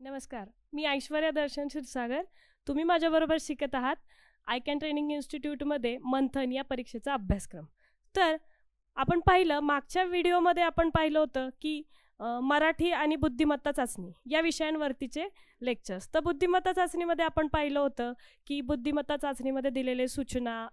नमस्कार. मी ऐश्वर्या दर्शन क्षीरसागर. तुम्ही माझ्याबरोबर शिकत आहात आय कॅन ट्रेनिंग इन्स्टिट्यूटमध्ये मंथन या परीक्षेचा अभ्यासक्रम. तर आपण पाहिलं मागच्या व्हिडिओमध्ये आपण पाहिलं होतं की मराठी आणि बुद्धिमत्ता चाचणी या विषयांवरतीचे लेक्चर्स. तर बुद्धिमत्ता चाचणीमध्ये आपण पाहिलं होतं की बुद्धिमत्ता चाचणीमध्ये दिलेले सूचना,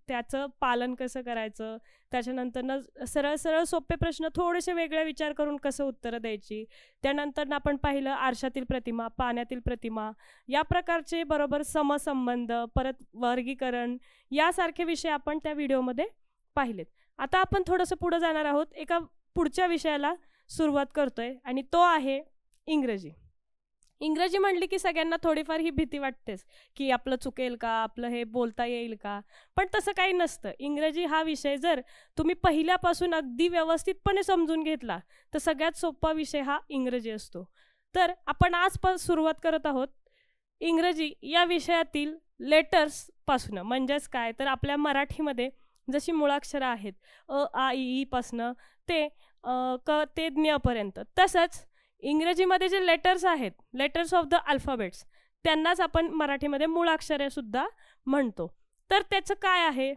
त्याचं पालन कसं करायचं, त्याच्यानंतरनं सरळ सरळ सोपे प्रश्न थोडेसे वेगळे विचार करून कसं उत्तरं द्यायची. त्यानंतर आपण पाहिलं आरशातील प्रतिमा, पाण्यातील प्रतिमा या प्रकारचे बरोबर समसंबंध, परत वर्गीकरण यासारखे विषय आपण त्या व्हिडिओमध्ये पाहिलेत. आता आपण थोडंसं पुढं जाणार आहोत. एका पुढच्या विषयाला सुरुवात करतोय आणि तो आहे इंग्रजी. इंग्रजी म्हणली की सगळ्यांना थोडीफार ही भीती वाटतेच की आपलं चुकेल का, आपलं हे बोलता येईल का. पण तसं काही नसतं. इंग्रजी हा विषय जर तुम्ही पहिल्यापासून अगदी व्यवस्थितपणे समजून घेतला तर सगळ्यात सोपा विषय हा इंग्रजी असतो. तर आपण आज सुरुवात करत आहोत इंग्रजी या विषयातील लेटर्सपासून. म्हणजेच काय तर आपल्या मराठीमध्ये जशी मुळाक्षरं आहेत आ इ ई पासनं ते क ते ज्ञ तसंच इंग्रजीमध्ये जे लेटर्स आहेत, लेटर्स ऑफ द अल्फाबेट्स, त्यांनाच आपण मराठीमध्ये मूळाक्षरे सुद्धा म्हणतो. तर त्याचं काय आहे,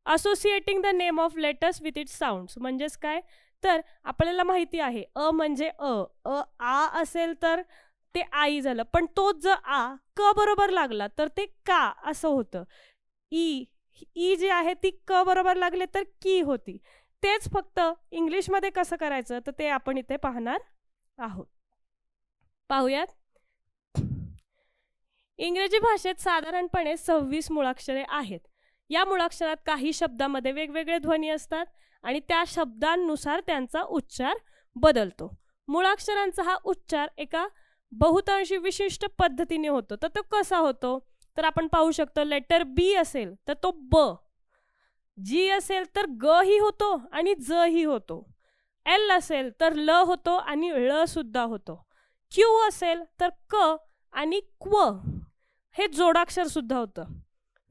associating the name of letters with its sounds. म्हणजेच काय तर आपल्याला माहिती आहे म्हणजे आ असेल तर ते आई झालं, पण तोच जर क बरोबर लागला तर ते का असं होतं. ई जी आहे ती क बरोबर लागले तर की होती. तेच फक्त इंग्लिशमध्ये कसं करायचं तर ते आपण इथे पाहणार आहोत. पाहूयात. इंग्रजी भाषेत साधारणपणे 26 मुळाक्षरे आहेत. या मुळाक्षरात काही शब्दामध्ये वेगवेगळे ध्वनी असतात आणि त्या शब्दांनुसार त्यांचा उच्चार बदलतो. मुळाक्षरांचा हा उच्चार एका बहुतांशी विशिष्ट पद्धतीने होतो. तर तो कसा होतो तर आपण पाहू शकतो. लेटर बी असेल तर तो ब, जी असेल तर ग ही होतो आणि ज ही होतो. एल असेल तर ल होतो आणि ळ सुद्धा होतो. क्यू असेल तर क आणि क्व हे जोडाक्षर सुद्धा होतं.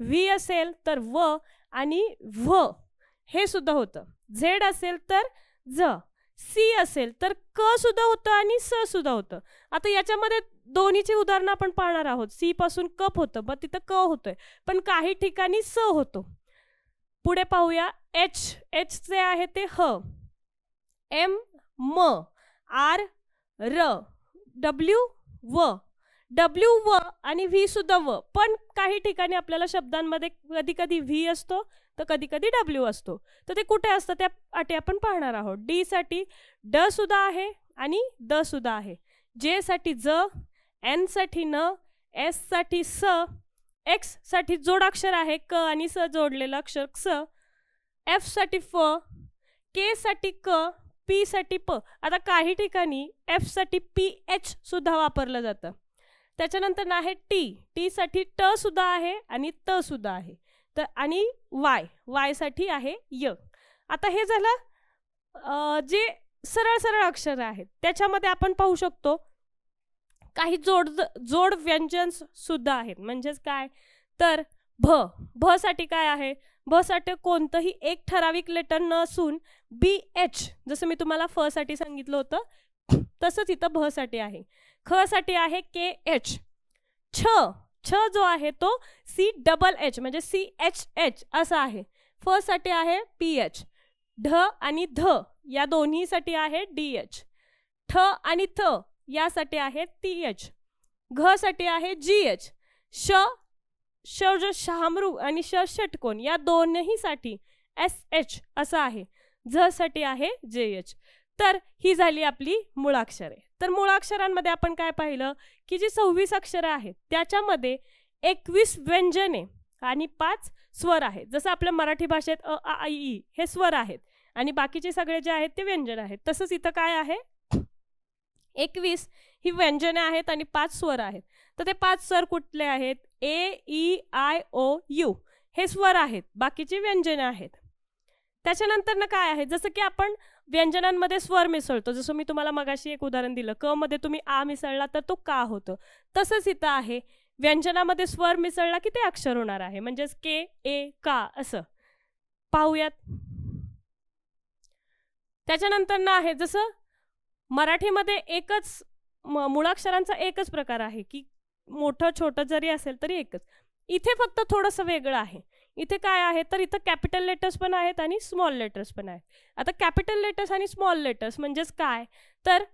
व्ही असेल तर व आणि व्ह हे सुद्धा होतं. झेड असेल तर झ, सी असेल तर क सुद्धा होतं आणि स सुद्धा होतं. आता याच्यामध्ये दोन्हीची उदाहरणं आपण पाहणार आहोत. सी पासून कप होतं, मग तिथं क होतोय, पण काही ठिकाणी स होतो. पुढे पाहूया. एच जे आहे ते ह, एम म, आर र, डब्ल्यू व आणि व्ही सुद्धा व. पण काही ठिकाणी आपल्याला शब्दांमध्ये कधी कधी व्ही असतो तर कधी कधी डब्ल्यू असतो. तर ते कुठे असतं त्या अटी आपण पाहणार आहोत. डी साठी ड सुद्धा आहे आणि द सुद्धा आहे. जे साठी ज, एन साठी न, एस साठी स, एक्स साठी जोडाक्षर आहे क आणि स जोडलेलं अक्षर क्स, एफ साठी फ, के साठी क, पी साठी प. आता काही ठिकाणी एफ साठी पी एच सुद्धा वापरलं जातं. त्याच्यानंतर आहे टी साठी ट सुद्धा आहे आणि त सुद्धा आहे. तर आणि वाय साठी आहे य. आता हे झालं जे सरळ सरळ अक्षर आहेत. त्याच्यामध्ये आपण पाहू शकतो काही जोड व्यंजन सुद्धा आहेत. म्हणजेच काय तर भ साठी काय आहे, भ साठी कोणतंही एक ठराविक लेटर नसून बी एच, जसं मी तुम्हाला फ साठी सांगितलं होतं तसंच इथं भ साठी आहे. ख साठी आहे के एच. छ जो आहे तो सी डबल एच म्हणजे सी एच एच असा आहे. फ साठी आहे पी एच. ढ आणि ध या दोन्हीसाठी आहे डी एच. ठ आणि थ यासाठी आहे टी एच. घ साठी आहे जी एच. श जो शहामृग आणि षटकोन या दोन्ही साठी एस एच असं आहे. झ साठी आहे जे एच. तर ही झाली आपली मुळाक्षरे. तर मुळाक्षरांमध्ये आपण काय पाहिलं की जी 26 अक्षरं आहेत त्याच्यामध्ये 21 व्यंजने आणि 5 स्वर आहेत. जसं आपल्या मराठी भाषेत अ आ इ ई हे स्वर आहेत आणि बाकीचे सगळे जे आहेत ते व्यंजन आहेत. तसंच इथं काय आहे 21 ही व्यंजने आहेत आणि 5 स्वर आहेत. तर ते 5 स्वर कुठले आहेत, ए ई आय ओ यू हे स्वर आहेत, बाकीची व्यंजने आहेत. त्याच्यानंतर काय आहे, जसं की आपण व्यंजनांमध्ये स्वर मिसळतो. जसं मी तुम्हाला मगाशी एक उदाहरण दिलं, क मध्ये तुम्ही आ मिसळला तर तो का होतं. तसंच इथं आहे व्यंजनामध्ये स्वर मिसळला की ते अक्षर होणार आहे. म्हणजेच के ए का असं. पाहूयात. त्याच्यानंतर आहे जसं मराठीमध्ये एकच मुळाक्षरांचा एकच प्रकार आहे की मोठं छोटं जरी असेल तरी एकच. इथे फक्त थोडंसं वेगळं आहे. इथे काय आहे तर इथं कॅपिटल लेटर्स पण आहेत आणि स्मॉल लेटर्स पण आहेत. आता कॅपिटल लेटर्स आणि स्मॉल लेटर्स म्हणजेच काय तर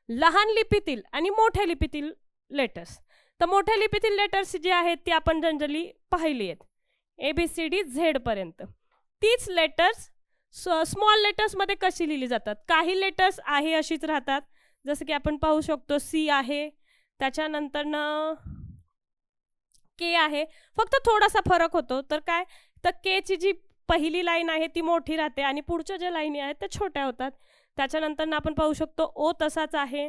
लहान लिपीतील आणि मोठ्या लिपीतील लेटर्स. तर मोठ्या लिपीतील लेटर्स जे आहेत ती आपण जनरली पाहिली आहेत ABCD Z पर्यंत. तीच लेटर्स स्मॉल लेटर्समध्ये कशी लिहिली जातात. काही लेटर्स आहे अशीच राहतात, जसं की आपण पाहू शकतो C आहे, त्याच्यानंतरनं K आहे. फक्त थोडासा फरक होतो. तर काय तर Kची जी पहिली लाईन आहे ती मोठी राहते आणि पुढच्या ज्या लाईनी आहेत त्या छोट्या होतात. त्याच्यानंतर आपण पाहू शकतो O तसाच आहे,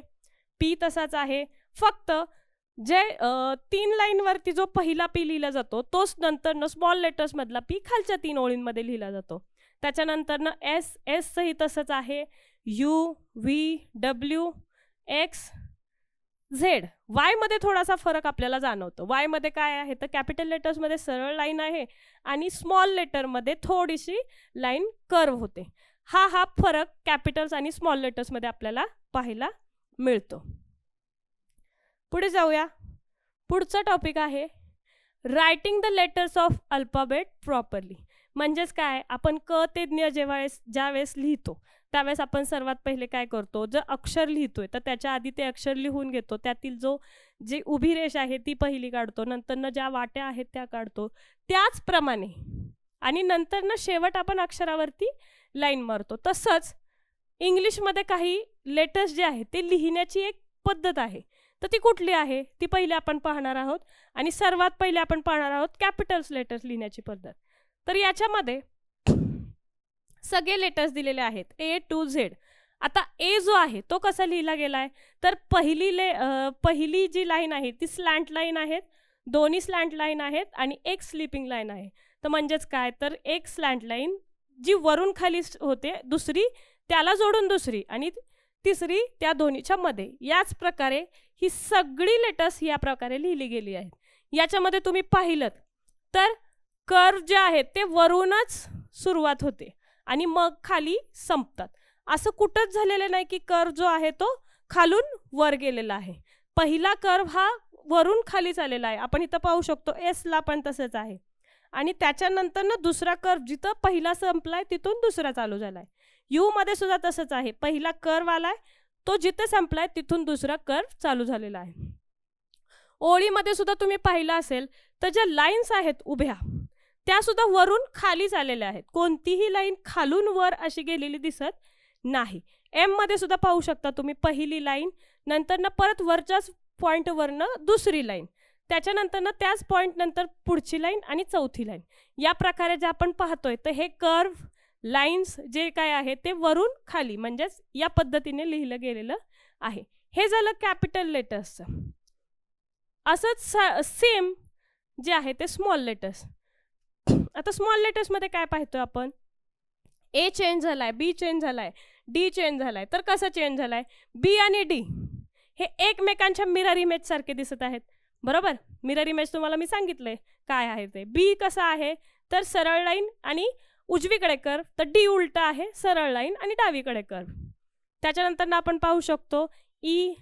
P तसाच आहे. फक्त जे 3 लाईनवरती जो पहिला P लिहिला जातो तोच नंतरनं स्मॉल लेटर्समधला P खालच्या 3 ओळींमध्ये लिहिला जातो. त्याच्यानंतरनं सही तसंच आहे, U, V, W, X, Z. वायमध्ये थोडासा फरक आपल्याला जाणवतो. वायमध्ये काय आहे तर कॅपिटल लेटर्समध्ये सरळ लाईन आहे आणि स्मॉल लेटरमध्ये थोडीशी लाईन कर्व होते. हा फरक कॅपिटल्स आणि स्मॉल लेटर्समध्ये आपल्याला पाहायला मिळतो. पुढे जाऊया. पुढचा टॉपिक आहे writing the letters of alphabet properly. म्हणजेच काय आपण क ते ज्ञ ज्यावेळेस लिहितो त्यावेळेस आपण सर्वात पहिले काय करतो, जर अक्षर लिहितोय तर त्याच्या आधी ते अक्षर लिहून घेतो. त्यातील जी उभी रेष आहे ती पहिली काढतो, नंतरनं ज्या वाट्या आहेत त्या काढतो. त्याचप्रमाणे आणि नंतरनं शेवट आपण अक्षरावरती लाईन मारतो. तसंच इंग्लिशमध्ये काही लेटर्स जे आहेत ते लिहिण्याची एक पद्धत आहे. तर ती कुठली आहे ती पहिले आपण पाहणार आहोत. आणि सर्वात पहिले आपण पाहणार आहोत कॅपिटल्स लेटर्स लिहिण्याची पद्धत. तर याच्यामध्ये सगळे लेटर्स दिलेले आहेत A to Z. आता A जो आहे तो कसा लिहिला गेला आहे तर पहिली जी लाईन आहे ती स्लॅन्ट लाईन आहेत, दोन्ही स्लॅन्ट लाईन आहेत आणि एक स्लिपिंग लाईन आहे. तर म्हणजेच काय तर एक स्लॅन्ट लाईन जी वरून खाली होते, दुसरी त्याला जोडून दुसरी आणि तिसरी त्या दोन्हीच्या मध्ये. याच प्रकारे ही सगळी लेटर्स या प्रकारे लिहिली गेली आहेत. याच्यामध्ये तुम्ही पाहिलं तर कर्व जे आहेत ते वरूनच सुरुवात होते आणि मग खाली संपतात. असं कुठंच झालेलं नाही की कर्व जो आहे तो खालून वर गेलेला आहे. पहिला कर्व हा वरून खाली चाललेला आहे. आपण इथं पाहू शकतो एसला पण तसंच आहे. आणि त्याच्यानंतरनं दुसरा कर्व जिथं पहिला संपलाय तिथून दुसरा चालू झालाय. यू मध्ये सुद्धा तसंच आहे. पहिला कर्व आलाय तो जिथे संपलाय तिथून दुसरा कर्व चालू झालेला आहे. ओळीमध्ये सुद्धा तुम्ही पाहिलं असेल तर ज्या लाईन्स आहेत उभ्या त्या सुद्धा वरून खाली चाललेल्या आहेत. कोणतीही लाईन खालून वर अशी गेलेली दिसत नाही. एम मध्ये सुद्धा पाहू शकता तुम्ही पहिली लाईन, नंतरनं परत वरच्याच पॉईंटवरनं दुसरी लाईन, त्याच्यानंतरनं त्याच पॉईंट नंतर पुढची लाईन आणि चौथी लाईन. या प्रकारे जे आपण पाहतोय तर हे कर्व लाईन्स जे काय आहे ते वरून खाली म्हणजेच या पद्धतीने लिहिलं गेलेलं आहे. हे झालं कॅपिटल लेटर्सचं. असंच सेम जे आहे ते स्मॉल लेटर्स. आता स्मॉल लेटर्समध्ये काय पाहतोय आपण, ए चेंज झालाय, बी चेंज झालाय, डी चेंज झालाय. तर कसं चेंज झालाय, बी आणि डी हे एकमेकांच्या मिरर इमेज सारखे दिसत आहेत. बरोबर, मिरर इमेज तुम्हाला मी सांगितलंय काय आहे ते. बी कसं आहे तर सरळ लाईन आणि उजवीकडे कर्व, तर डी उलटा आहे, सरळ लाईन आणि डावीकडे कर्व. त्याच्यानंतर आपण पाहू शकतो ई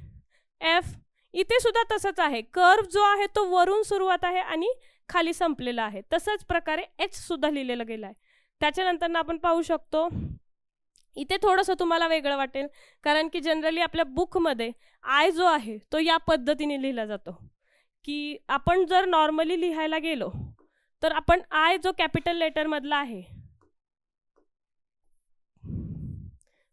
एफ, इथे सुद्धा तसंच आहे. कर्व जो आहे तो वरून सुरुवात आहे आणि खाली संपलेला आहे. तसंच प्रकारे एच सुद्धा लिहिलेलं गेलं आहे. त्याच्यानंतर आपण पाहू शकतो इथे थोडंसं तुम्हाला वेगळं वाटेल कारण की जनरली आपल्या बुकमध्ये आय जो आहे तो या पद्धतीने लिहिला जातो की आपण जर नॉर्मली लिहायला गेलो तर आपण आय जो कॅपिटल लेटर मधला आहे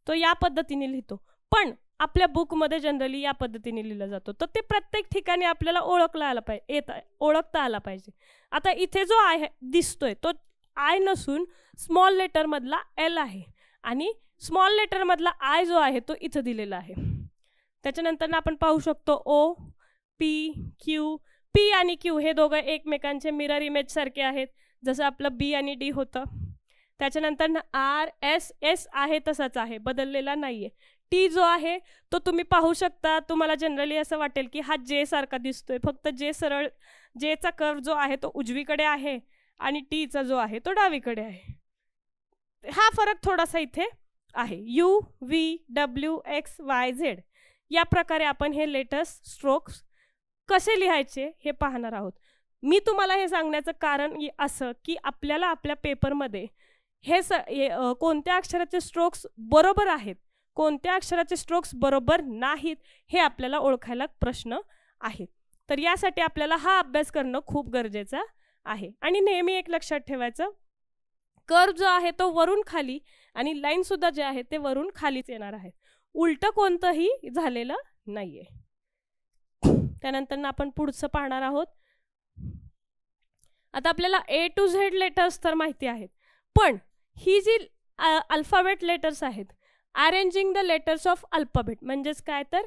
तो या पद्धतीने लिहितो, पण आपल्या बुकमध्ये जनरली या पद्धतीने लिहिला जातो. तर ते प्रत्येक ठिकाणी आपल्याला ओळखता आला पाहिजे. आता इथे जो आय दिसतोय तो आय नसून स्मॉल लेटर मधला एल आहे आणि स्मॉल लेटर मधला आय जो आहे तो इथं दिलेला आहे. त्याच्यानंतर आपण पाहू शकतो ओ पी क्यू, पी आणि क्यू हे दोघं एकमेकांचे मिरर इमेज सारखे आहेत जसं आपलं बी आणि डी होतं. त्याच्यानंतर आर एस, एस आहे तसाच आहे, बदललेला नाहीये. टी जो आहे तो तुम्ही पाहू शकता, तुम्हाला जनरली असं वाटेल की हा जे सारखा दिसतोय, फक्त जे सरळ जेचा कर्व जो आहे तो उजवीकडे आहे आणि टीचा जो आहे तो डावीकडे आहे. हा फरक थोडासा इथे आहे. U V W x Y Z या प्रकारे आपण हे लेटर्स स्ट्रोक्स कसे लिहायचे हे पाहणार आहोत. मी तुम्हाला हे सांगण्याचं कारण असं की आपल्याला आपल्या पेपरमध्ये कोणत्या अक्षराचे स्ट्रोक्स बरोबर आहेत, कोणत्या अक्षराचे स्ट्रोक्स बरोबर नाहीत हे आपल्याला ओळखायला प्रश्न आहे. तर यासाठी आपल्याला हा अभ्यास करणं खूप गरजेचं आहे. आणि नेहमी एक लक्षात ठेवायचं, कर्व जो आहे तो वरून खाली आणि लाईन सुद्धा जे आहे ते वरून खालीच येणार आहे, उलट कोणतंही झालेलं नाहीये. त्यानंतर आपण पुढचं पाहणार आहोत. आता आपल्याला A to Z लेटर्स तर माहिती आहेत, पण ही जी अल्फाबेट लेटर्स आहेत, arranging the letters of alphabet म्हणजेच काय, तर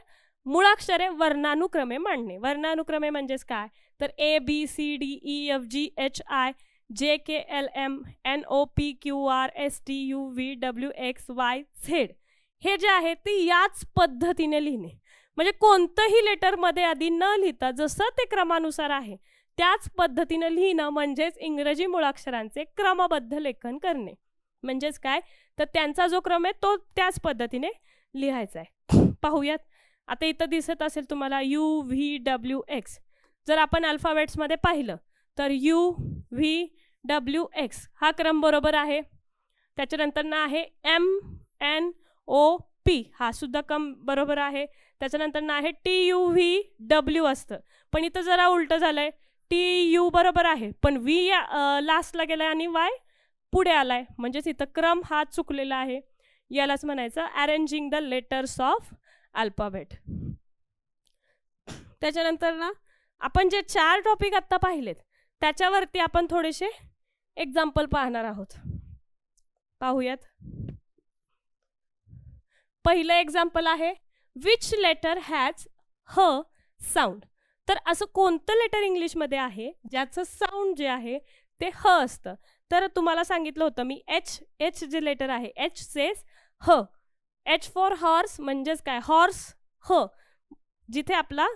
मुळाक्षरे वर्णानुक्रमे मांडणे. वर्णानुक्रमे म्हणजेच काय, तर ABCDEFGHI JKLM NOPQRSTUVWXYZ हे जे आहे ते याच पद्धतीने लिहिणे. म्हणजे कोणतंही लेटरमध्ये आधी न लिहिता जसं ते क्रमानुसार आहे त्याच पद्धतीने लिहिणं म्हणजेच इंग्रजी मुळाक्षरांचे क्रमबद्ध लेखन करणे. म्हणजेच काय, तर त्यांचा जो क्रम आहे तो त्याच पद्धतीने लिहायचा आहे. पाहूयात. आता इथं दिसत असेल तुम्हाला UVWX. जर आपण अल्फाबेट्समध्ये पाहिलं तर UVWX हा क्रम बरोबर आहे. त्याच्यानंतर ना आहे MNOP हा सुद्धा क्रम बरोबर आहे. त्याच्यानंतर ना आहे TUVW असतं, पण इथं जरा उलटं झालंय. TU बरोबर आहे पण V लास्टला गेलाय आणि Y पुढे आलाय, म्हणजेच इथं क्रम हा चुकलेला आहे. यालाच म्हणायचं arranging the letters of alphabet. त्याच्यानंतर ना आपण जे 4 टॉपिक आत्ता पाहिलेत त्याच्यावरती आपण थोडेसे एक्झाम्पल पाहणार आहोत. पाहूयात. पहिलं एक्झाम्पल आहे विच लेटर हॅज ह साऊंड. तर असं कोणतं लेटर इंग्लिशमध्ये आहे ज्याचं साऊंड जे आहे ते ह असतं. तर तुम्हाला सांगितलं होतं मी एच जे लेटर आहे एच सेज ह. एच फॉर हॉर्स म्हणजेच काय, हॉर्स ह. जिथे आपला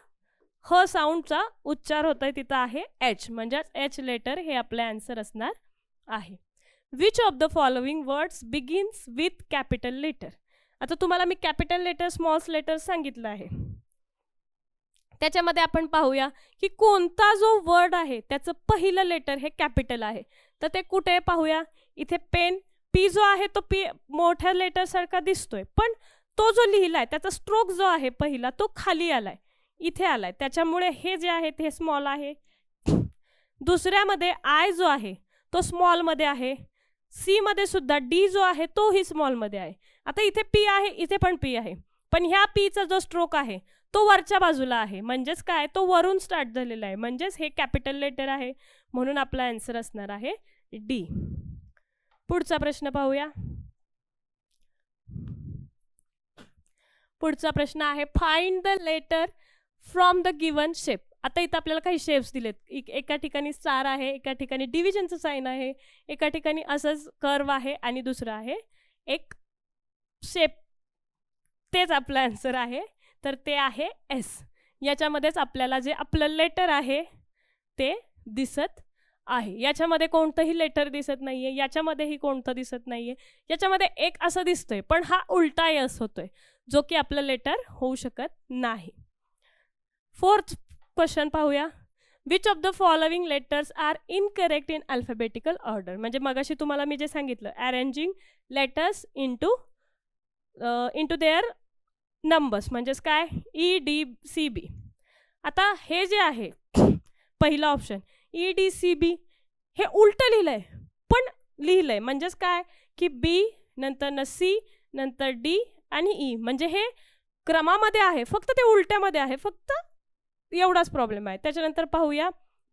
ह साऊंडचा उच्चार होतोय तिथं आहे एच, म्हणजेच एच लेटर हे आपलं आन्सर असणार आहे. Which of the following words begins with capital letter. आता तुम्हाला मी कॅपिटल लेटर स्मॉल लेटर सांगितलं आहे, त्याच्यामध्ये आपण पाहूया की कोणता जो वर्ड आहे त्याचं पहिलं लेटर हे कॅपिटल आहे. तर ते कुठे पाहूया. इथे पेन पी जो आहे तो पी मोठ्या लेटर सारखा दिसतोय, पण तो जो लिहिलाय त्याचा स्ट्रोक जो आहे पहिला तो खाली आलाय, इथे आलाय, त्याच्यामुळे हे जे आहे ते स्मॉल आहे. दुसऱ्यामध्ये आय जो आहे तो स्मॉल मध्ये आहे. सी मध्ये सुद्धा डी जो आहे तोही स्मॉल मध्ये आहे. आता इथे पी आहे, इथे पण पी आहे, पण ह्या पीचा जो स्ट्रोक आहे तो वरच्या बाजूला आहे, म्हणजेच काय, तो वरून स्टार्ट झालेला आहे, म्हणजेच हे कॅपिटल लेटर आहे, म्हणून आपला आन्सर असणार आहे डी. पुढचा प्रश्न पाहूया. पुढचा प्रश्न आहे find the letter from the given shape. आता इथं आपल्याला काही शेप्स दिलेत. एका ठिकाणी स्टार आहे, एका ठिकाणी डिव्हिजनचं साइन आहे, एका ठिकाणी असंच कर्व आहे आणि दुसरं आहे एक शेप. तेच आपलं आन्सर आहे, तर ते आहे एस. याच्यामध्येच आपल्याला जे आपलं लेटर आहे ते दिसत आहे. याच्यामध्ये कोणतंही लेटर दिसत नाहीये, याच्यामध्येही कोणतं दिसत नाहीये. याच्यामध्ये एक असं दिसतोय पण हा उलटा एस होतोय, जो की आपलं लेटर होऊ शकत नाही. फोर्थ क्वेश्चन पाहूया. Which of the following letters are incorrect in alphabetical order. म्हणजे मगाशी तुम्हाला मी जे सांगितलं arranging letters into their numbers, म्हणजेच काय EDCB. आता हे जे आहे पहिला ऑप्शन EDCB हे उलट लिहिलंय, पण लिहिलंय म्हणजेच काय की बी नंतर न सी नंतर डी आणि ई, म्हणजे हे क्रमामध्ये आहे फक्त ते उलट्यामध्ये आहे, फक्त एवढाच प्रॉब्लेम आहे. त्याच्यानंतर पाहूया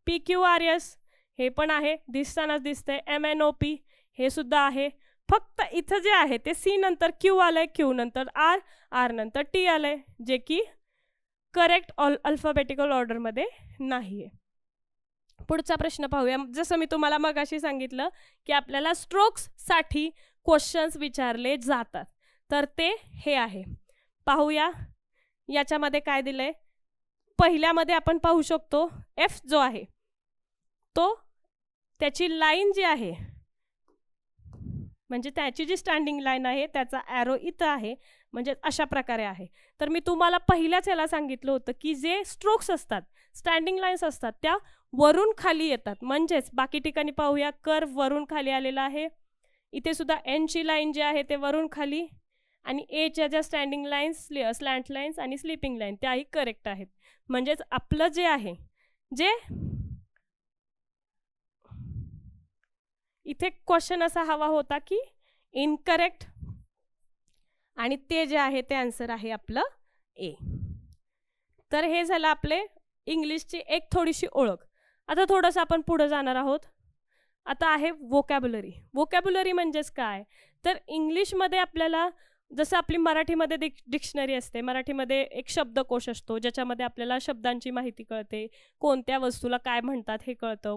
PQRS हे पण आहे, दिसतानाच दिसतंय. MNOP हे सुद्धा आहे, फक्त इथं जे आहे ते सी नंतर क्यू आलंय, क्यू नंतर आर, आर नंतर टी आलंय, जे की करेक्ट अल्फाबेटिकल ऑर्डरमध्ये नाही आहे. पुढचा प्रश्न पाहूया. जसं मी तुम्हाला मगाशी सांगितलं की आपल्याला स्ट्रोक्ससाठी क्वेश्चन्स विचारले जातात, तर ते हे आहे. पाहूया याच्यामध्ये काय दिलंय. पहिल्यामध्ये आपण पाहू शकतो एफ जो आहे तो त्याची लाईन जी आहे, म्हणजे त्याची जी स्टँडिंग लाईन आहे त्याचा ॲरो इथं आहे म्हणजे अशा प्रकारे आहे. तर मी तुम्हाला पहिल्याच याला सांगितलं होतं की जे स्ट्रोक्स असतात, स्टँडिंग लाईन्स असतात, त्या वरून खाली येतात. म्हणजेच बाकी ठिकाणी पाहूया, कर्व वरून खाली आलेला आहे. इथे सुद्धा एनची लाईन जी आहे ते वरून खाली, आणि एच्या ज्या स्टँडिंग लाईन्स, स्लँट लाईन्स आणि स्लीपिंग लाईन त्याही करेक्ट आहेत. म्हणजेच आपलं जे आहे, जे इथे क्वेश्चन असा हवा होता की इनकरेक्ट, आणि ते जे आहे ते आन्सर आहे आपलं ए. तर हे झालं आपले इंग्लिशची एक थोडीशी ओळख. आता थोडंसं आपण पुढे जाणार आहोत. आता आहे वोकॅब्युलरी. वोकॅब्युलरी म्हणजेच काय, तर इंग्लिशमध्ये आपल्याला जसं आपली मराठीमध्ये डिक्शनरी असते, मराठीमध्ये एक शब्दकोश असतो ज्याच्यामध्ये आपल्याला शब्दांची माहिती कळते, कोणत्या वस्तूला काय म्हणतात हे कळतं,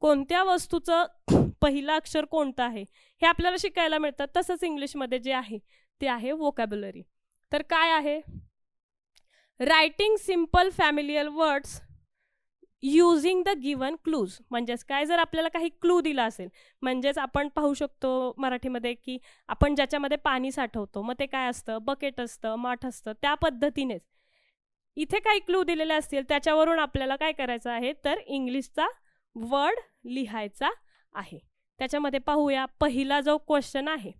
कोणत्या वस्तूचं पहिलं अक्षर कोणतं आहे हे आपल्याला शिकायला मिळतं. तसंच इंग्लिशमध्ये जे आहे ते आहे वोकॅब्युलरी. तर काय आहे, writing simple familiar words using the given clues. म्हणजेच काय, जर आपल्याला काही क्लू दिला असेल, म्हणजेच आपण पाहू शकतो मराठीमध्ये की आपण ज्याच्यामध्ये पाणी साठवतो मग ते काय असतं, बकेट असतं, माठ असतं, त्या पद्धतीनेच इथे काही क्लू दिलेले असतील त्याच्यावरून आपल्याला काय करायचं आहे, तर इंग्लिशचा वर्ड लिहायचा आहे. त्याच्यामध्ये पाहूया पहिला जो क्वेश्चन आहे,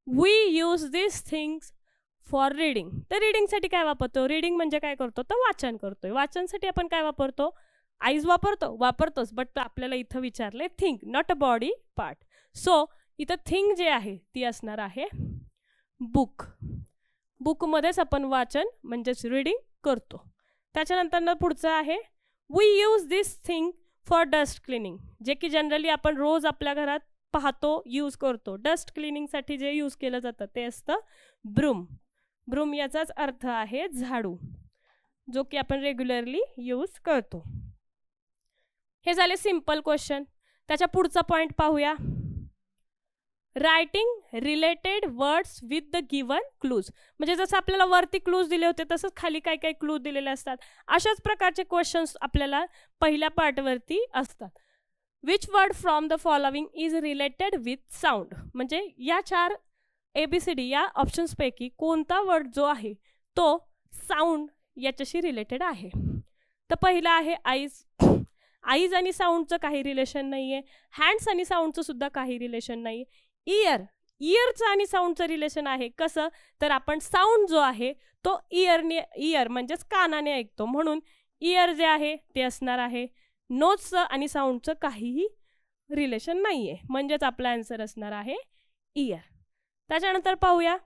we use this things for reading. तर रीडिंगसाठी काय वापरतो, रीडिंग म्हणजे काय करतो, तर वाचन करतोय. वाचनसाठी आपण काय वापरतो, आईज वापरतोच, बट आपल्याला इथं विचारले thing, not a body part. So इथं थिंग जे आहे ती असणार आहे बुक. बुकमध्येच आपण वाचन म्हणजेच रीडिंग करतो. त्याच्यानंतर पुढचं आहे, we use this thing for dust cleaning. जे की जनरली आपण रोज आपल्या घरात पाहतो, यूज करतो. डस्ट क्लिनिंगसाठी जे यूज केलं जातं ते असतं ब्रूम. ब्रूम याचाच अर्थ आहे झाडू, जो की आपण रेग्युलरली यूज करतो. हे झाले सिंपल क्वेश्चन. त्याच्या पुढचा पॉइंट पाहूया, writing related words with the given clues. म्हणजे जसं आपल्याला वरती क्लूज दिले होते तसंच खाली काही काही क्लूज दिलेले असतात. अशाच प्रकारचे क्वेश्चन्स आपल्याला पहिल्या पार्टवरती असतात. Which word from the following is related with sound. म्हणजे या 4 ABCD या ऑप्शन्सपैकी कोणता वर्ड जो आहे तो साऊंड याच्याशी रिलेटेड आहे. तर पहिला आहे आईज. आईज आणि साऊंडचं काही रिलेशन नाही आहे. हँड्स आणि साऊंडचं सुद्धा काही रिलेशन नाही. इयरचं आणि साऊंडचं रिलेशन आहे. कसं, तर आपण साऊंड जो आहे तो इयर म्हणजेच कानाने ऐकतो, म्हणून इयर जे आहे ते असणार आहे. नोजचं आणि साऊंडचं काहीही रिलेशन नाही आहे, म्हणजेच आपला आन्सर असणार आहे इयर. त्याच्यानंतर पाहूया,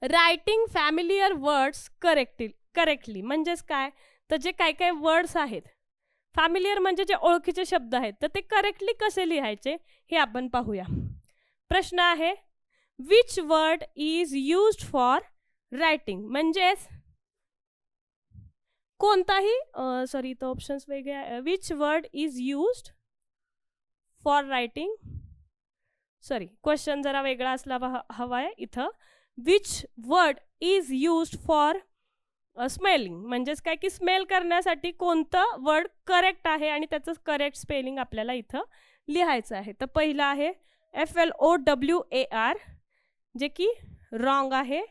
रायटिंग फॅमिलियर वर्ड्स करेक्टली. म्हणजेच काय, तर जे काय काय वर्ड्स आहेत फॅमिलियर म्हणजे जे ओळखीचे शब्द आहेत तर ते करेक्टली कसे लिहायचे हे आपण पाहूया. प्रश्न आहे, which word is used for writing. म्हणजेच कोणताही इथं ऑप्शन्स वेगळे आहे. Which word is used for writing, question जरा वेगळा असला हवा आहे इथं. Which word is used for smelling. म्हणजेच काय की स्मेल करण्यासाठी कोणतं वर्ड करेक्ट आहे आणि त्याचं करेक्ट स्पेलिंग आपल्याला इथं लिहायचं आहे. तर पहिलं आहे FLOWAR, जे की रॉंग आहे.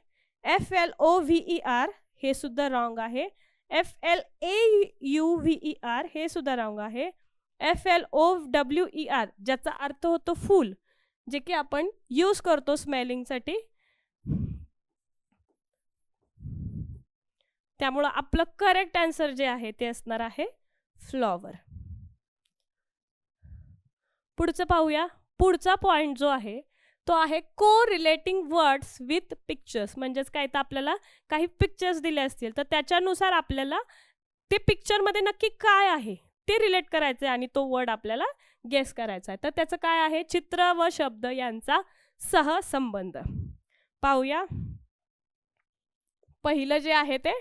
FLOVER हे सुद्धा रॉंग आहे. FLAUVER हे सुद्धा रॉंग आहे. FLOWER ज्याचा अर्थ होतो फूल, जे की आपण यूज करतो स्मेलिंगसाठी. त्यामुळं आपलं करेक्ट आन्सर जे आहे ते असणार आहे फ्लॉवर. पुढचं पाहूया. पुढचा पॉइंट जो आहे तो आहे को रिलेटिंग वर्ड्स विथ पिक्चर्स. म्हणजेच काय, तर आपल्याला काही पिक्चर्स दिले असतील तर त्याच्यानुसार आपल्याला ते पिक्चरमध्ये नक्की काय आहे ते रिलेट करायचं आणि तो वर्ड आपल्याला गेस करायचा आहे. तर त्याचं काय आहे, चित्र व शब्द यांचा सहसंबंध. पाहूया, पहिलं जे आहे ते,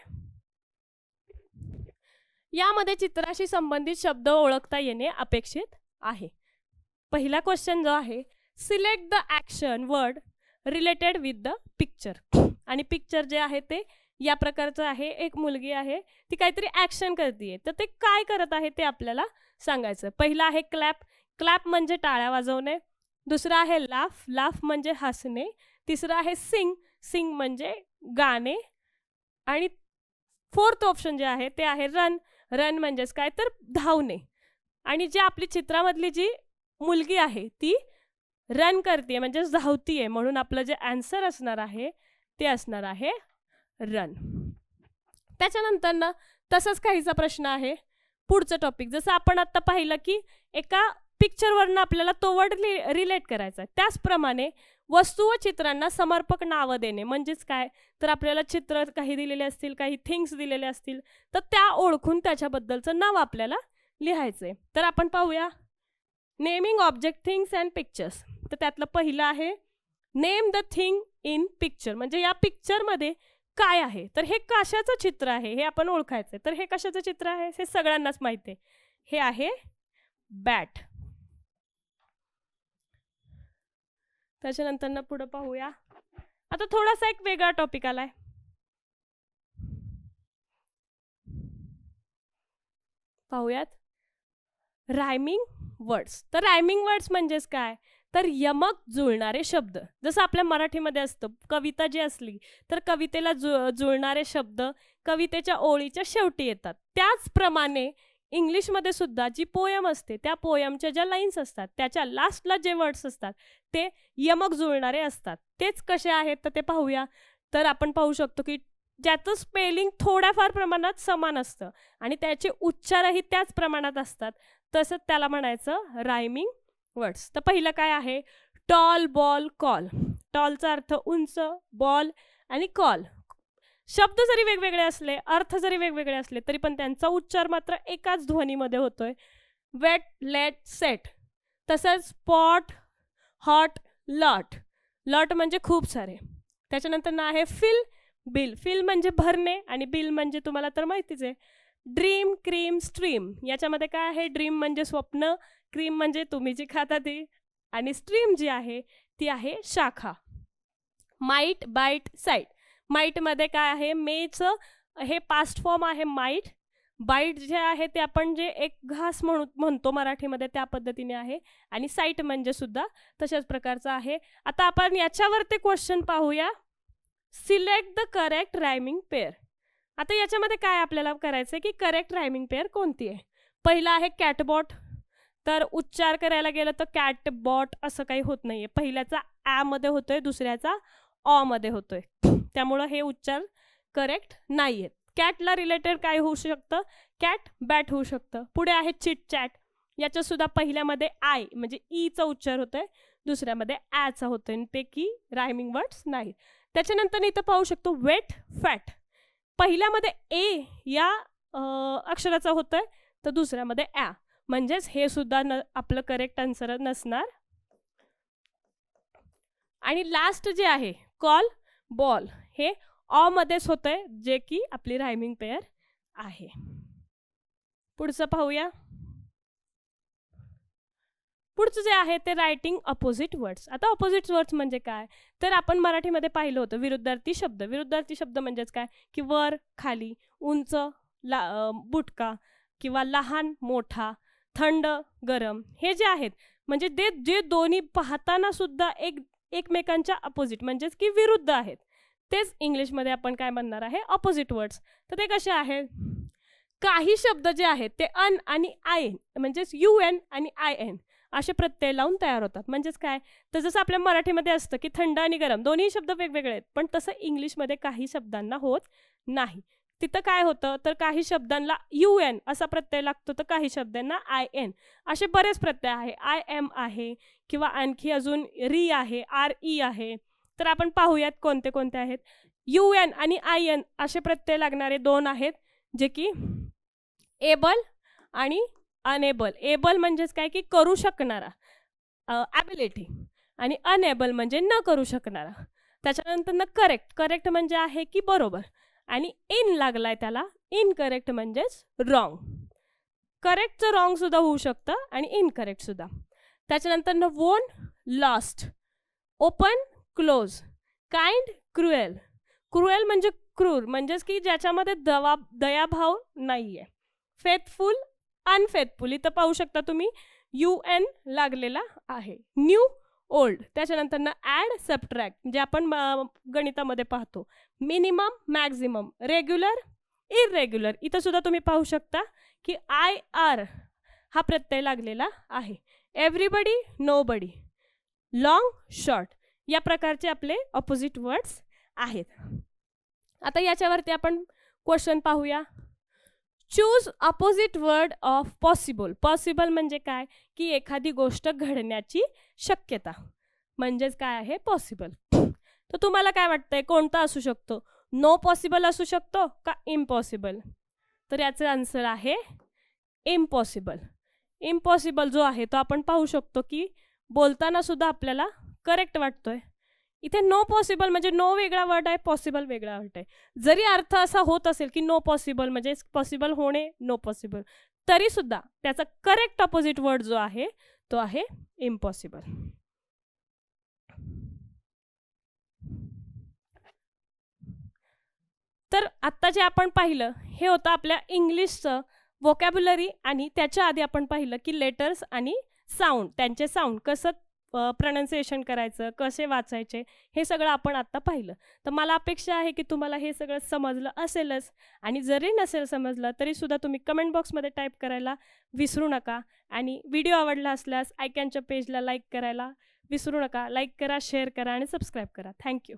यामध्ये चित्राशी संबंधित शब्द ओळखता येणे अपेक्षित आहे. पहिला क्वेश्चन जो आहे, select the action word related with the picture. आणि पिक्चर जे आहे ते या प्रकारचं आहे. एक मुलगी आहे, ती काहीतरी ॲक्शन करते, तर ते काय करत आहे ते आपल्याला सांगायचं. पहिला आहे क्लॅप. क्लॅप म्हणजे टाळ्या वाजवणे. दुसरा आहे लाफ. लाफ म्हणजे हसणे. तिसरं आहे सिंग, सिंग म्हणजे गाणे. आणि फोर्थ ऑप्शन जे आहे ते आहे रन, रन म्हणजेच काय तर धावणे. आणि जी आपली चित्रामधली जी मुलगी आहे ती रन करते म्हणजेच धावतीये, म्हणून आपलं जे आन्सर असणार आहे ते असणार आहे रन. त्याच्यानंतर ना तसंच काहीचा प्रश्न आहे पुढचं टॉपिक. जसं आपण आता पाहिलं की एका पिक्चरवरनं आपल्याला तो वर्ड रिलेट करायचा, त्याचप्रमाणे वस्तू व चित्रांना समर्पक नावं देणे म्हणजेच काय तर आपल्याला चित्र काही दिलेले असतील, काही थिंग्स दिलेले असतील, तर त्या ओळखून त्याच्याबद्दलचं नाव आपल्याला लिहायचंय. तर आपण पाहूया naming object, things and pictures. तर त्यातलं पहिलं आहे name the thing in picture, म्हणजे या पिक्चरमध्ये काय आहे, तर हे कशाचं चित्र आहे हे आपण ओळखायचंय. तर हे कशाचं चित्र आहे हे सगळ्यांनाच माहिती आहे, हे आहे बॅट. त्याच्यानंतर पुढे पाहूया, आता थोडासा एक वेगळा टॉपिक आलाय. पाहूयात रायमिंग वर्ड्स. तर रायमिंग वर्ड्स म्हणजेच काय तर यमक जुळणारे शब्द. जसं आपल्या मराठीमध्ये असतं कविता जी असली तर कवितेला जुळणारे शब्द कवितेच्या ओळीच्या शेवटी येतात, त्याचप्रमाणे इंग्लिशमध्ये सुद्धा जी पोयम असते त्या पोयमच्या ज्या लाईन्स असतात त्याच्या लास्टला जे वर्ड्स असतात ते यमक जुळणारे असतात. तेच कसे आहेत तर ते पाहूया. तर आपण पाहू शकतो की ज्याचं स्पेलिंग थोड्याफार प्रमाणात समान असतं आणि त्याचे उच्चारही त्याच प्रमाणात असतात, तसंच त्याला म्हणायचं रायमिंग वर्ड्स. तर पहिलं काय आहे टॉल, बॉल, कॉल. टॉलचा अर्थ उंच, बॉल आणि कॉल. शब्द जरी वेगवेगळे असले, अर्थ जरी वेगवेगळे असले तरी पण त्यांचा उच्चार मात्र एकाच ध्वनीमध्ये होतोय. Wet, let, set. तसंच स्पॉट, हॉट, लॉट. लॉट म्हणजे खूप सारे. त्याच्यानंतर ना आहे फिल, बिल. फिल म्हणजे भरणे आणि बिल म्हणजे तुम्हाला तर माहितीच आहे. Dream, cream, stream. याच्यामध्ये काय आहे ड्रीम म्हणजे स्वप्न, क्रीम म्हणजे तुम्ही जी खाता ती, आणि स्ट्रीम जी आहे ती आहे शाखा. Might, bite, site. माईटमध्ये काय आहे मेचं हे पास्ट फॉर्म आहे माईट. बाईट जे आहे ते आपण जे एक घास म्हणतो मराठीमध्ये त्या पद्धतीने आहे. आणि साईट म्हणजे सुद्धा तशाच प्रकारचं आहे. आता आपण याच्यावरती क्वेश्चन पाहूया. Select the correct rhyming pair. आता याच्यामध्ये काय आपल्याला करायचं आहे की करेक्ट रायमिंग पेअर कोणती आहे. पहिला आहे कॅटबॉट. तर उच्चार करायला गेलं तर कॅटबॉट असं काही होत नाहीये. पहिल्याचा ॲ मध्ये होतोय, दुसऱ्याचा ऑ मध्ये होतोय, त्यामुळं हे उच्चार करेक्ट नाही आहेत. कॅटला रिलेटेड काय होऊ शकतं कॅट बॅट होऊ शकतं. पुढे आहे चिट चॅट. याच्या सुद्धा पहिल्यामध्ये आय म्हणजे ईचा उच्चार होतोय, दुसऱ्यामध्ये ॲचा होतोय, ते की रायमिंग वर्ड्स नाहीत. त्याच्यानंतर इथं पाहू शकतो वेट, फॅट. पहिल्यामध्ये ए या अक्षराचा होतोय तर दुसऱ्यामध्ये ॲ, म्हणजेच हे सुद्धा आपलं करेक्ट आन्सर नसणार. आणि लास्ट जे आहे कॉल, बॉल हे ऑ मध्येच होतंय, जे की आपली रायमिंग पेअर आहे. पुढचं पाहूया. पुढचं जे आहे ते रायटिंग अपोजिट वर्ड्स. आता अपोजिट वर्ड्स म्हणजे काय तर आपण मराठीमध्ये पाहिलं होतं विरुद्धार्थी शब्द. विरुद्धार्थी शब्द म्हणजेच काय की वर खाली, उंच बुटका, किंवा लहान मोठा, थंड गरम. हे जे आहेत म्हणजे ते जे दोन्ही पाहताना सुद्धा एकमेकांच्या अपोजिट म्हणजेच की विरुद्ध आहेत, तेच इंग्लिशमध्ये आपण काय म्हणणार आहे अपोजिट वर्ड्स. तर ते कसे आहेत काही शब्द जे आहेत ते अन आणि आय एन म्हणजेच यू एन आणि आय एन असे प्रत्यय लावून तयार होतात. म्हणजेच काय तर जसं आपल्या मराठीमध्ये असतं की थंड आणि गरम दोन्ही शब्द वेगवेगळे आहेत, पण तसं इंग्लिशमध्ये काही शब्दांना होत नाही. तिथं काय होतं तर काही शब्दांना यू एन असा प्रत्यय लागतो तर काही शब्दांना आय एन असे बरेच प्रत्यय आहे. आय एम आहे किंवा आणखी अजून री आहे, आर ई आहे. तर आपण पाहूयात कोणते कोणते आहेत. यू एन आणि आय एन असे प्रत्यय लागणारे दोन आहेत, जे की एबल आणि अनेबल. एबल म्हणजेच काय की करू शकणारा ॲबिलिटी, आणि अनेबल म्हणजे न करू शकणारा. त्याच्यानंतर ना करेक्ट. करेक्ट म्हणजे आहे की बरोबर, आणि इन लागलाय त्याला, इनकरेक्ट म्हणजेच रॉंग. करेक्टचं रॉंग सुद्धा होऊ शकतं आणि इनकरेक्ट सुद्धा. त्याच्यानंतर ना won, lost, open, close, kind, cruel. Cruel म्हणजे क्रूर म्हणजेच की ज्याच्यामध्ये दयाभाव नाहीये. Faithful, unfaithful. इथं पाहू शकता तुम्ही यू एन लागलेला आहे. New, old. त्याच्यानंतर ॲड सबट्रॅक्ट म्हणजे आपण गणितामध्ये पाहतो. Minimum, maximum, regular, irregular. इथं सुद्धा तुम्ही पाहू शकता की IR हा प्रत्यय लागलेला आहे. एव्हरीबडी, नोबडी, लॉंग, शॉर्ट या प्रकारचे आपले ऑपोजिट वर्ड्स आहेत. आता याच्यावरती आपण क्वेश्चन पाहूया. Choose opposite word of possible. Possible म्हणजे काय की एखादी गोष्ट घडण्याची शक्यता म्हणजेच काय आहे पॉसिबल. तर तुम्हाला काय वाटतंय कोणता असू शकतो? नो पॉसिबल असू शकतो का इम्पॉसिबल? तर याचं आन्सर आहे इम्पॉसिबल. इम्पॉसिबल जो आहे तो आपण पाहू शकतो की बोलताना सुद्धा आपल्याला करेक्ट वाटतोय. इथे नो पॉसिबल म्हणजे नो वेगळा वर्ड आहे, पॉसिबल वेगळा वर्ड आहे. जरी अर्थ असा होत असेल की नो पॉसिबल म्हणजे पॉसिबल होणे, नो पॉसिबल, तरी सुद्धा त्याचा करेक्ट ऑपोजिट वर्ड जो आहे तो आहे इम्पॉसिबल. तर आत्ता जे आपण पाहिलं हे होतं आपल्या इंग्लिशचं व्होकॅब्युलरी आणि त्याच्या आधी आपण पाहिलं की लेटर्स आणि साऊंड, त्यांचे साऊंड कसं प्रोनाऊन्सिएशन करायचं, कसे वाचायचे, हे सगळं आपण आत्ता पाहिलं. तर मला अपेक्षा आहे की तुम्हाला हे सगळं समजलं असेलच आणि जरी नसेल समजलं तरीसुद्धा तुम्ही कमेंट बॉक्समध्ये टाईप करायला विसरू नका. आणि व्हिडिओ आवडला असल्यास आयकॉनच्या पेजला लाईक करायला विसरू नका. लाईक करा, शेअर करा आणि सबस्क्राईब करा. थँक्यू.